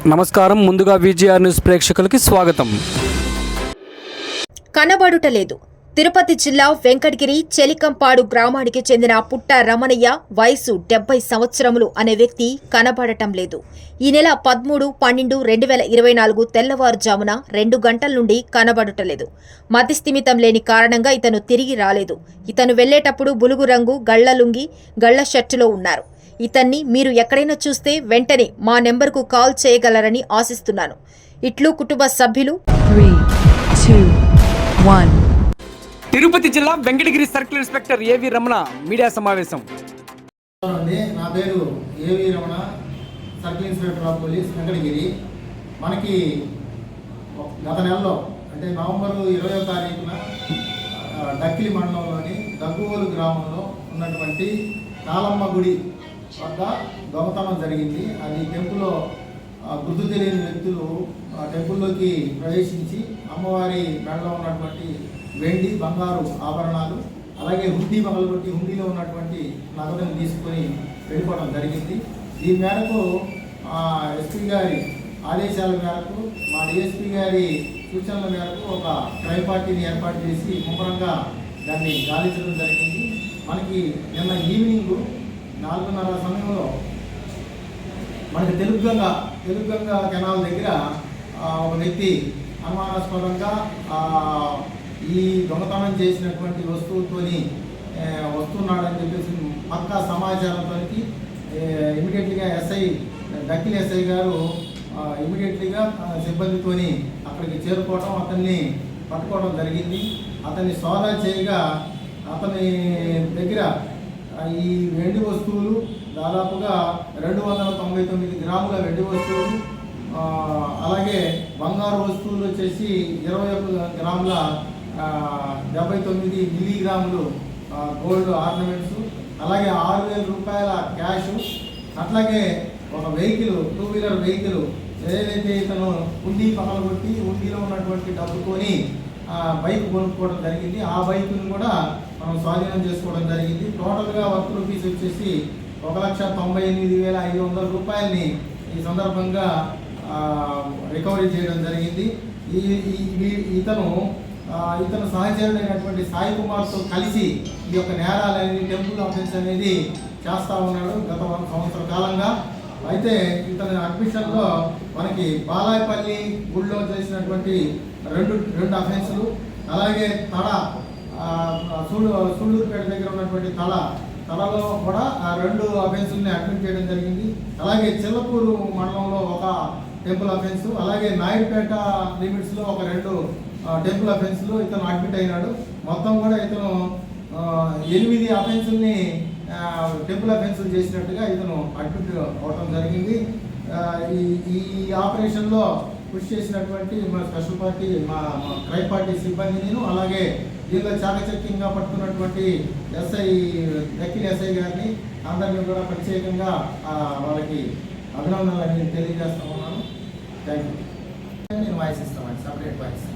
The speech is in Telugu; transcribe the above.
నమస్కారం. ముందుగా విజిఆర్ న్యూస్ ప్రేక్షకులకి స్వాగతం. కనబడుటలేదు. తిరుపతి జిల్లా వెంకటగిరి చెలికంపాడు గ్రామానికి చెందిన పుట్ట రమణయ్య వయసు 70 సంవత్సరములు అనే వ్యక్తి కనబడటం లేదు. ఈ నెల 13/12/2024 తెల్లవారుజామున 2 గంటల నుండి కనబడుటలేదు. మతిస్థిమితం లేని కారణంగా ఇతను తిరిగి రాలేదు. ఇతను వెళ్లేటప్పుడు బులుగు రంగు గళ్ల లుంగి గళ్ల షర్టులో ఉన్నారు. ఇతన్ని మీరు ఎక్కడైనా చూస్తే వెంటనే మా నెంబర్కు కాల్ చేయగలరని ఆశిస్తున్నాను. ఇట్లు కుటుంబ సభ్యులు. 3, 2, 1. తిరుపతి జిల్లా వెంకటగిరి సర్కిల్ ఇన్స్పెక్టర్ ఏవి రమణ మీడియా సమావేశం. నా పేరు ఏవి Ramana, circle inspector of police Venkatagiri. మనకి గత నెలలో అంటే నవంబర్ 20వ తారీఖున డక్కిలి మండలంలోని దగ్గువోలు గ్రామంలో ఉన్నటువంటి కాలమ్మ గుడి వద్ద దొంగతనం జరిగింది. అది టెంపుల్లో గుర్తు తెలియని వ్యక్తులు టెంపుల్లోకి ప్రవేశించి అమ్మవారి మెడలో ఉన్నటువంటి వెండి బంగారు ఆభరణాలు అలాగే హుండీ పగలగొట్టి హుండీలో ఉన్నటువంటి నగదుని తీసుకొని వెళ్ళిపోవడం జరిగింది. ఈ మేరకు ఎస్పీ గారి ఆదేశాల మేరకు మా డిఎస్పీ గారి సూచనల మేరకు ఒక క్రైమ్ పార్టీని ఏర్పాటు చేసి ముమ్మరంగా దాన్ని గాలించడం జరిగింది. మనకి నిన్న ఈవినింగ్ 4:30 సమయంలో మనకి తెలుగుగంగ కెనాల్ దగ్గర ఒక వ్యక్తి అనుమానాస్పదంగా ఈ దొంగతనం చేసినటువంటి వస్తువుతోని వస్తున్నాడని చెప్పేసి పక్కా సమాచారంతో ఇమీడియట్లీగా డక్కిలి ఎస్ఐ గారు ఇమీడియట్లీగా సిబ్బందితోని అక్కడికి చేరుకోవడం, అతన్ని పట్టుకోవడం జరిగింది. అతన్ని సోదా చేయగా అతని దగ్గర ఈ వెండి వస్తువులు దాదాపుగా 299 గ్రాముల వెండి వస్తువులు, అలాగే బంగారు వస్తువులు వచ్చేసి 21 గ్రాముల 79 మిల్లీగ్రాములు గోల్డ్ ఆర్నమెంట్స్, అలాగే 6,000 రూపాయల క్యాష్, అట్లాగే ఒక వెహికల్ 2-వీలర్ వెహికల్ ఏదైతే ఇతను హుండీ పగలగొట్టి హుండీలో ఉన్నటువంటి డబ్బుతోని బైక్ కొనుక్కోవడం జరిగింది. ఆ బైక్ను కూడా మనం స్వాధీనం చేసుకోవడం జరిగింది. టోటల్గా వర్క్ రూపీస్ వచ్చేసి 1,98,500 రూపాయలని ఈ సందర్భంగా రికవరీ చేయడం జరిగింది. ఇతను సహచరుడైనటువంటి సాయి కుమార్తో కలిసి ఈ యొక్క నేరాలనేది టెంపుల్ ఆఫెన్స్ అనేది చేస్తూ ఉన్నాడు గత 1 సంవత్సర కాలంగా. అయితే ఇతని అడ్మిషన్లో మనకి బాలాయపల్లి గుడిలో చేసినటువంటి రెండు అఫెన్సులు, అలాగే సూళ్ళూరుపేట దగ్గర ఉన్నటువంటి తలలో కూడా 2 అఫెన్సుల్ని అడ్మిట్ చేయడం జరిగింది. అలాగే చిల్లపూరు మండలంలో ఒక టెంపుల్ అఫెన్స్, అలాగే నాయుడుపేట లిమిట్స్లో ఒక 2 టెంపుల్ అఫెన్స్లు ఇతను అడ్మిట్ అయినాడు. మొత్తం కూడా ఇతను 8 అఫెన్సుల్ని టెంపుల్ అఫెన్సులు చేసినట్టుగా ఇతను అడ్మిట్ అవడం జరిగింది. ఈ ఆపరేషన్లో కృషి చేసినటువంటి మా స్పెషల్ పార్టీ మా క్రైమ్ పార్టీ సిబ్బందిని, అలాగే దీనిలో చాకచక్యంగా పట్టుకున్నటువంటి డక్కిలి ఎస్ఐ గారిని అందరినీ కూడా ప్రత్యేకంగా వాళ్ళకి అభినందనలు తెలియజేస్తా ఉన్నాను. Thank you. నేను వాయిస్ ఇస్తామండి, సపరేట్ వాయిస్.